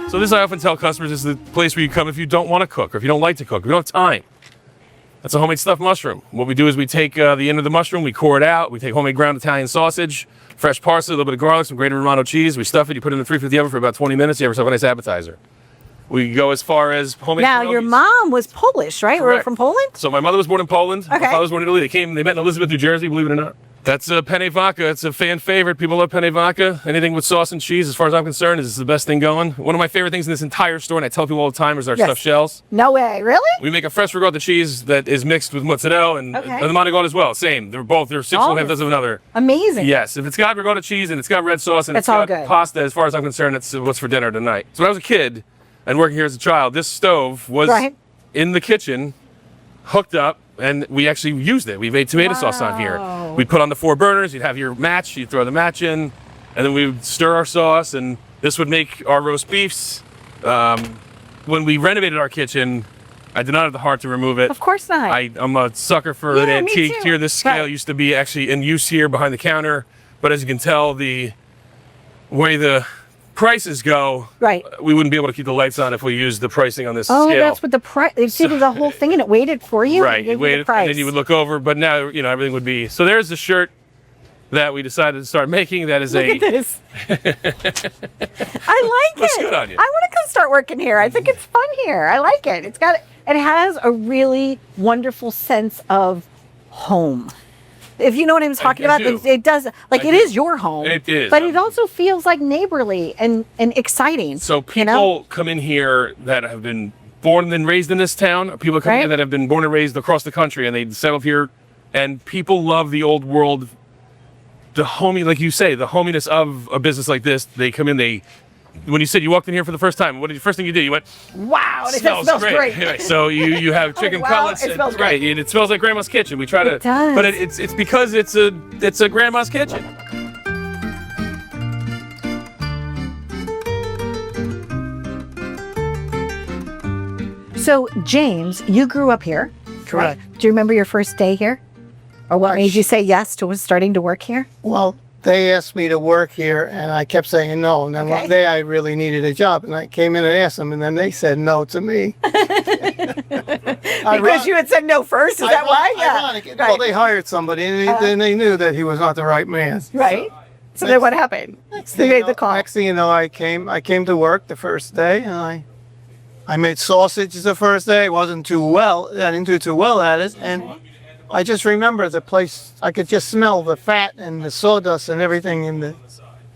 So this I often tell customers is the place where you come if you don't want to cook or if you don't like to cook, if you don't have time. That's a homemade stuffed mushroom. What we do is we take the end of the mushroom, we core it out, we take homemade ground Italian sausage, fresh parsley, a little bit of garlic, some grated Romano cheese, we stuff it, you put it in the 350 oven for about 20 minutes, you have yourself a nice appetizer. We go as far as homemade Now, your pierogies. mom was Polish, right? We're Correct. from Poland? So my mother was born in Poland, my Okay. father was born in Italy. They met in Elizabeth, New Jersey, believe it or not. That's penne vodka. It's a fan favorite. People love penne vodka. Anything with sauce and cheese, as far as I'm concerned, is the best thing going. One of my favorite things in this entire store, and I tell people all the time, is our Yes. stuffed shells. No way. Really? We make a fresh ricotta cheese that is mixed with mozzarella and Okay. the Montagone as well. Same. They're 6 All and a half dozen of another. Amazing. Yes. If it's got ricotta cheese and it's got red sauce and It's it's all got good. pasta, as far as I'm concerned, that's what's for dinner tonight. So when I was a kid and working here as a child, this stove was Right. in the kitchen, hooked up, and we actually used it. We made tomato sauce on here. Wow. We'd put on the 4 burners, you'd have your match, you'd throw the match in, and then we would stir our sauce, and this would make our roast beefs. When we renovated our kitchen, I did not have the heart to remove it. Of course not. I'm a sucker for Yeah, an me antique too. here. This scale Right. used to be actually in use here behind the counter, but as you can tell, the way the prices go, Right. we wouldn't be able to keep the lights on if we used the pricing on this Oh, scale. that's what the price. You see the whole thing and it waited for you? Right, It you gave you the waited, and price. then you would look over, but now, everything would be. So there's the shirt that we decided to start making. That is Look at this. I like Looks it. good on you. I want to come start working here. I think it's fun here. I like it. It has a really wonderful sense of home. If you know what I'm talking I about, do. it does. Like, I it do. is your home. It is. But it also feels like neighborly and exciting. So people you know? come in here that have been born and raised in this town, or people come Right. in that have been born and raised across the country, and they settle here, and people love the old world, the homey, like you say, the hominess of a business like this. They come in, when you said you walked in here for the first time, what did the first thing you did? You went, Wow, it smells great. Anyway, so you have chicken wow, cutlets. it smells right, and it smells like grandma's kitchen. We try to, It does. but it's because it's a grandma's kitchen. So, James, you grew up here. Correct. Right? Do you remember your first day here? Or what made you say yes to starting to work here? Well, they asked me to work here, and I kept saying no. And then Okay. one day I really needed a job, and I came in and asked them, and then they said no to me. Because you had said no first, is that why? Ironic. Yeah. Well, they hired somebody, and then they knew that he was not the right man. Right. So then what happened? They made the call. Next thing you know, I came to work the first day, and I made sausages the first day. It wasn't too well. I didn't do too well at it, and I just remember the place. I could just smell the fat and the sawdust and everything.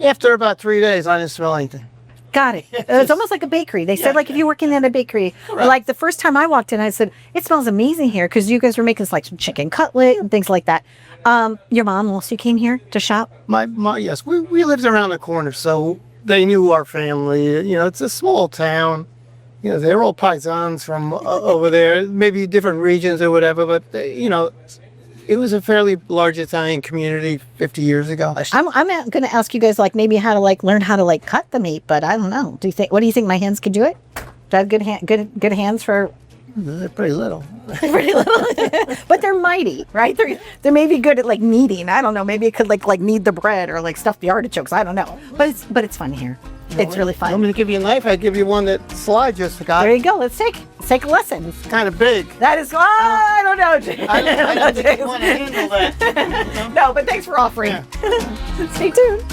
After about 3 days, I didn't smell anything. Got it. It's almost like a bakery. They said, like, if you're working in a bakery, or like the first time I walked in, I said, it smells amazing here because you guys were making like some chicken cutlet and things like that. Your mom also came here to shop? My yes, we lived around the corner, so they knew our family. It's a small town. They're all paisans from over there, maybe different regions or whatever, but it was a fairly large Italian community 50 years ago. I'm going to ask you guys, like, maybe how to learn how to cut the meat, but I don't know. What do you think my hands can do it? Do I have good hands for? They're pretty little. Pretty little, but they're mighty, right? They're maybe good at kneading. I don't know. Maybe it could like knead the bread or stuff the artichokes. I don't know. But it's fun here. It's really fun. I'm going to give you a knife. I'll give you one that Soláz just got. There you go. Let's take a lesson. It's kind of big. That is. I don't know. I don't think you want to handle that. No, but thanks for offering. Yeah. Stay tuned.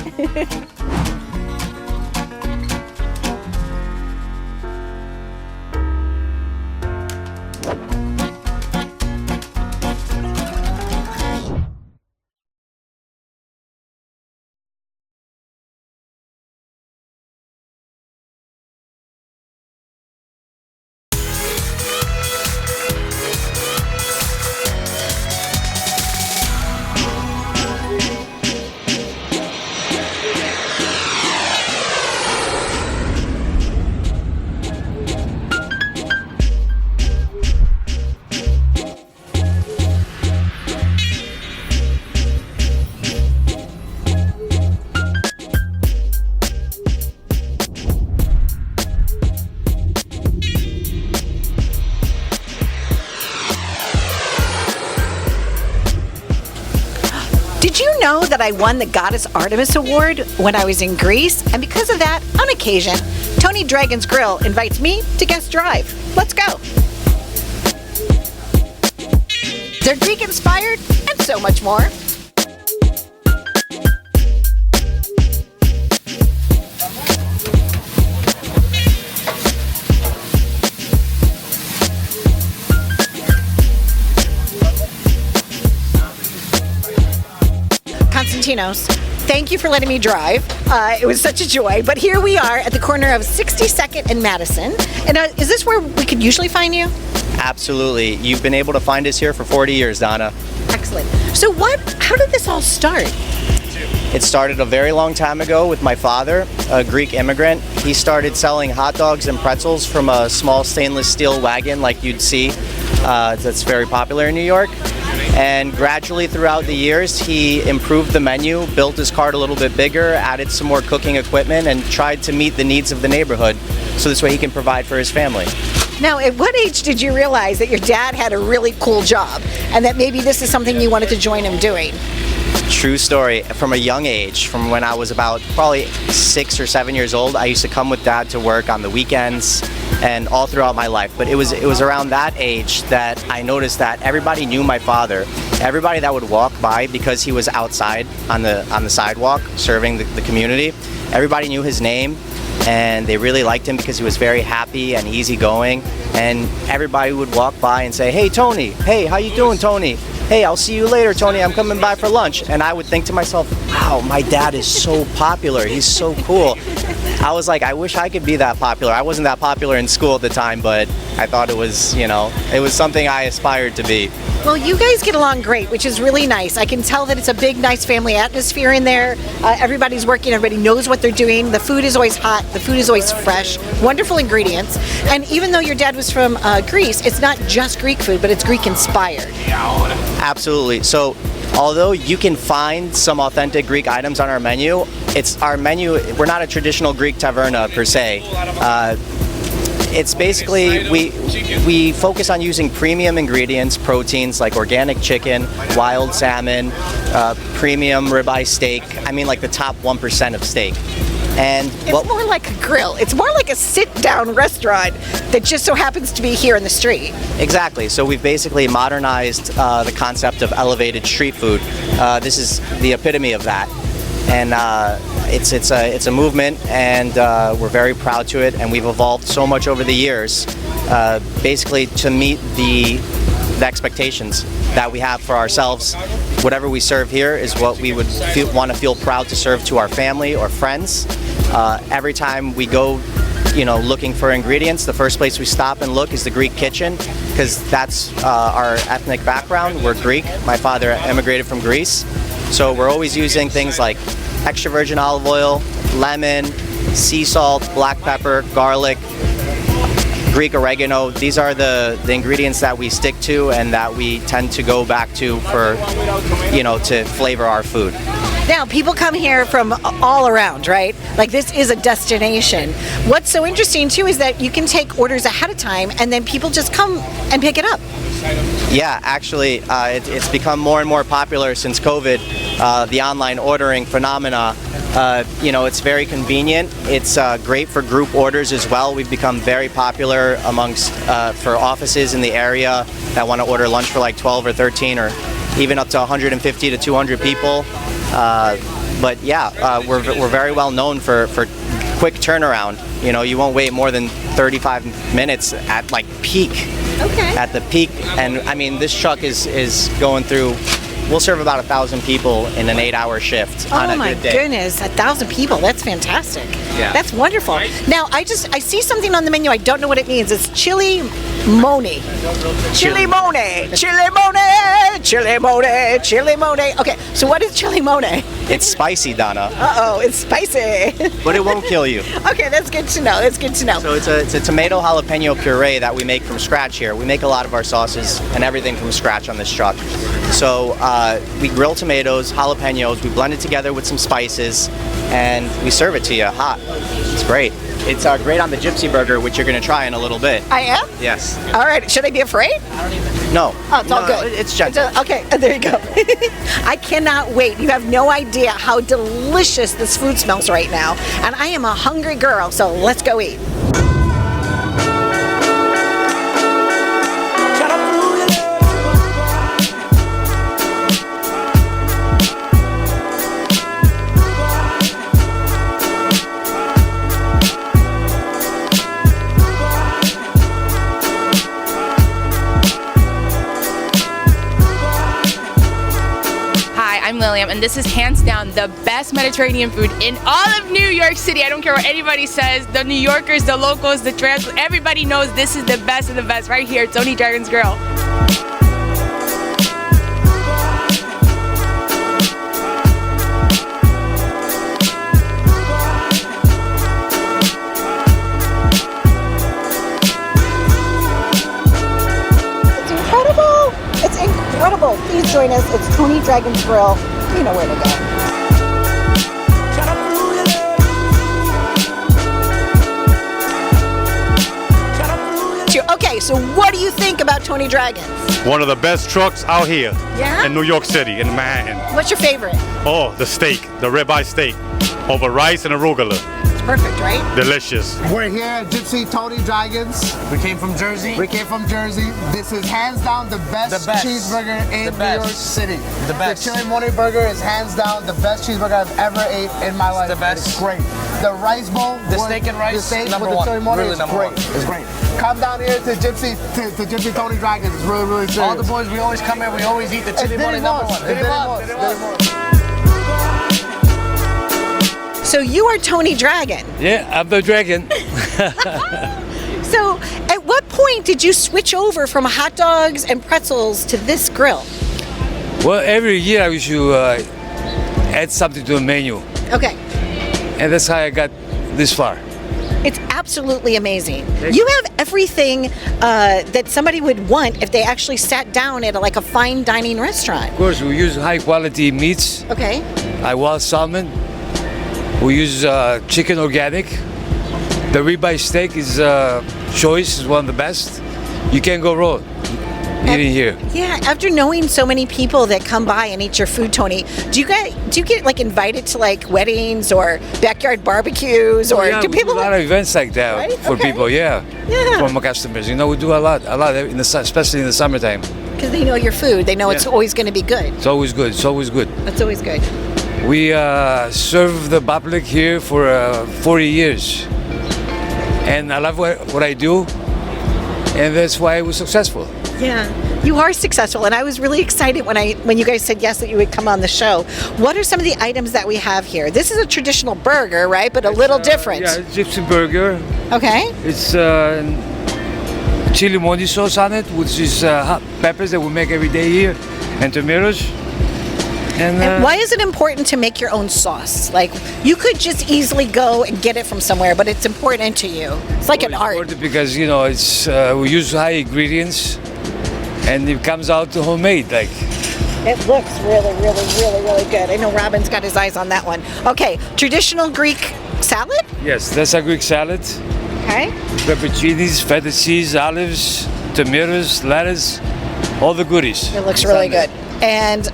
Did you know that I won the Goddess Artemis Award when I was in Greece? And because of that, on occasion, Tony Dragon's Grille invites me to guest drive. Let's go. They're Greek inspired and so much more. Konstantinos, thank you for letting me drive. It was such a joy. But here we are at the corner of 62nd and Madison. And is this where we could usually find you? Absolutely. You've been able to find us here for 40 years, Donna. Excellent. So how did this all start? It started a very long time ago with my father, a Greek immigrant. He started selling hot dogs and pretzels from a small stainless steel wagon like you'd see that's very popular in New York. And gradually throughout the years, he improved the menu, built his cart a little bit bigger, added some more cooking equipment, and tried to meet the needs of the neighborhood so this way he can provide for his family. Now, at what age did you realize that your dad had a really cool job and that maybe this is something you wanted to join him doing? True story. From a young age, from when I was about probably 6 or 7 years old, I used to come with Dad to work on the weekends and all throughout my life. But it was around that age that I noticed that everybody knew my father. Everybody that would walk by, because he was outside on the sidewalk serving the community, everybody knew his name. And they really liked him because he was very happy and easygoing. And everybody would walk by and say, "Hey, Tony. Hey, how you doing, Tony? Hey, I'll see you later, Tony. I'm coming by for lunch." And I would think to myself, wow, my dad is so popular. He's so cool. I was like, I wish I could be that popular. I wasn't that popular in school at the time, but I thought it was, it was something I aspired to be. Well, you guys get along great, which is really nice. I can tell that it's a big, nice family atmosphere in there. Everybody's working, everybody knows what they're doing. The food is always hot, the food is always fresh, wonderful ingredients. And even though your dad was from Greece, it's not just Greek food, but it's Greek inspired. Absolutely. So, although you can find some authentic Greek items on our menu, we're not a traditional Greek taverna per se. It's basically, we focus on using premium ingredients, proteins like organic chicken, wild salmon, premium ribeye steak. I mean, like the top 1% of steak. And it's more like a grill. It's more like a sit-down restaurant that just so happens to be here in the street. Exactly. So we've basically modernized the concept of elevated street food. This is the epitome of that. And it's a movement, and we're very proud to it. And we've evolved so much over the years, basically to meet the expectations that we have for ourselves. Whatever we serve here is what we would want to feel proud to serve to our family or friends. Every time we go, looking for ingredients, the first place we stop and look is the Greek kitchen, because that's our ethnic background. We're Greek. My father immigrated from Greece. So we're always using things like extra virgin olive oil, lemon, sea salt, black pepper, garlic, Greek oregano. These are the ingredients that we stick to and that we tend to go back to for, to flavor our food. Now, people come here from all around, right? Like, this is a destination. What's so interesting, too, is that you can take orders ahead of time and then people just come and pick it up. Yeah, actually, it's become more and more popular since COVID, the online ordering phenomena. It's very convenient. It's great for group orders as well. We've become very popular amongst for offices in the area that want to order lunch for like 12 or 13 or even up to 150 to 200 people. But yeah, we're very well known for quick turnaround. You won't wait more than 35 minutes at like peak. Okay. At the peak, and I mean, this truck is going through. We'll serve about 1,000 people in an 8-hour shift on a good day. Oh my goodness, 1,000 people, that's fantastic. Yeah. That's wonderful. Now, I see something on the menu, I don't know what it means. It's chili mone. Chili mone, chili mone, chili mone, chili mone. Okay, so what is chili mone? It's spicy, Donna. Uh-oh, it's spicy. But it won't kill you. Okay, that's good to know, that's good to know. So it's a tomato jalapeno puree that we make from scratch here. We make a lot of our sauces and everything from scratch on this truck. So we grill tomatoes, jalapenos, we blend it together with some spices, and we serve it to you hot. It's great. It's great on the gypsy burger, which you're going to try in a little bit. I am? Yes. All right, should I be afraid? No. Oh, it's all No, good. It's gentle. Okay, there you go. I cannot wait. You have no idea how delicious this food smells right now. And I am a hungry girl, so let's go eat. I'm Lilium, and this is hands down the best Mediterranean food in all of New York City. I don't care what anybody says. The New Yorkers, the locals, the trans, everybody knows this is the best of the best right here at Tony Dragon's Grill. It's incredible. Please join us. It's Tony Dragon's Grill. You know where to go. Okay, so what do you think about Tony Dragon's? One of the best trucks out here Yeah? in New York City, in Manhattan. What's your favorite? Oh, the steak, the ribeye steak, over rice and arugula. It's perfect, right? Delicious. We're here at Gypsy Tony Dragons. We came from Jersey. This is hands down the best cheeseburger in New York City. The best. The chili mone burger is hands down the best cheeseburger I've ever ate in my life. the best. It's great. The rice bowl, The steak and rice, the steak number with one. the chili mone Really is number great. one. It's great. Come down here to Gypsy Tony Dragons. It's really, really serious. All the boys, we always come here, we always eat the chili mone number one. Did it once. So you are Tony Dragon. Yeah, I'm the dragon. So at what point did you switch over from hot dogs and pretzels to this grill? Well, every year I used to add something to the menu, Okay. and that's how I got this far. It's absolutely amazing. You have everything that somebody would want if they actually sat down at like a fine dining restaurant. Of course, we use high quality meats. Okay. Wild salmon. We use chicken organic. The ribeye steak is choice, is one of the best. You can't go wrong eating here. Yeah, after knowing so many people that come by and eat your food, Tony, do you get like invited to like weddings or backyard barbecues or Yeah, do we people do a lot of events like that Right? for Okay. people, yeah. Yeah. From our customers. You know, we do a lot in especially in the summertime. because they know your food, they know it's Yeah. always going to be good. It's always good. It's always good. That's always good. We serve the public here for 40 years. And I love what I do, and that's why we're successful. Yeah, you are successful, and I was really excited when you guys said yes that you would come on the show. What are some of the items that we have here? This is a traditional burger, right? But a little different. Yeah, it's gypsy burger. Okay. It's chili moni sauce on it, which is hot peppers that we make every day here, and tomatoes. And why is it important to make your own sauce? Like, you could just easily go and get it from somewhere, but it's important to you. It's like an art. Because you know it's we use high ingredients, and it comes out homemade. Like It looks really, really, really, really good. I know Robin's got his eyes on that one. Okay, traditional Greek salad? yes, that's a Greek salad. Okay. Pepperoncinis, feta cheese, olives, tomatoes, lettuce, all the goodies. It looks really good. And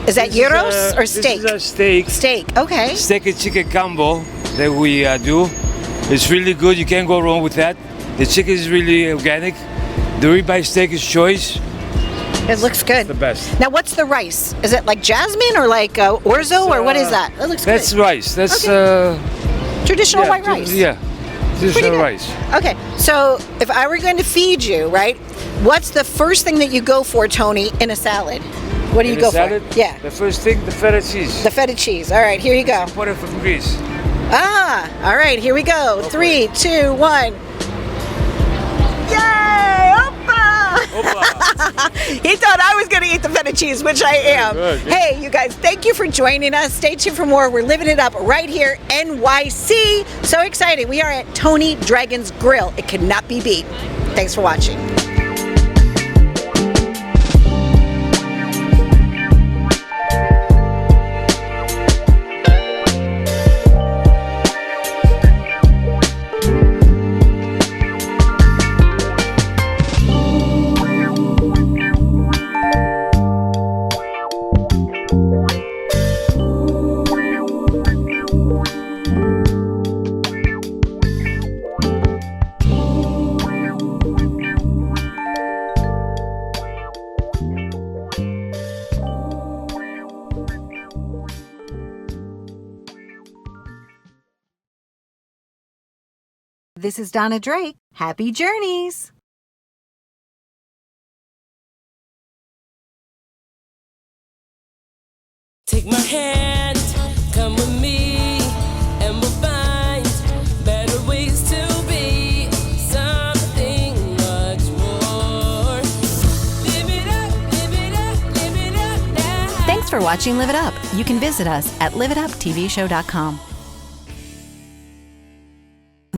is that gyros or steak? This is a steak. Steak, okay. Steak and chicken combo that we do. It's really good. You can't go wrong with that. The chicken is really organic. The ribeye steak is choice. It looks good. The best. Now, what's the rice? Is it like jasmine or like orzo or what is that? That looks That's good. rice. That's Traditional yeah, white rice. Yeah, Pretty traditional good. rice. Okay, so if I were going to feed you, right, what's the first thing that you go for, Tony, in a salad? What do you In go a salad, for? Yeah. The first thing, the feta cheese. The feta cheese. All right, here you go. Imported from Greece. Ah, all right, here we go. 3, 2, 1. Yay! He thought I was going to eat the feta cheese, which I am. Good. Hey, you guys, thank you for joining us. Stay tuned for more. We're living it up right here, NYC. So excited. We are at Tony Dragon's Grill. It cannot be beat. Thanks for watching. This is Donna Drake. Happy journeys! Take my hand, come with me, and we'll find better ways to be something much more. Live it up, live it up, live it up now. Thanks for watching Live It Up. You can visit us at liveituptvshow.com.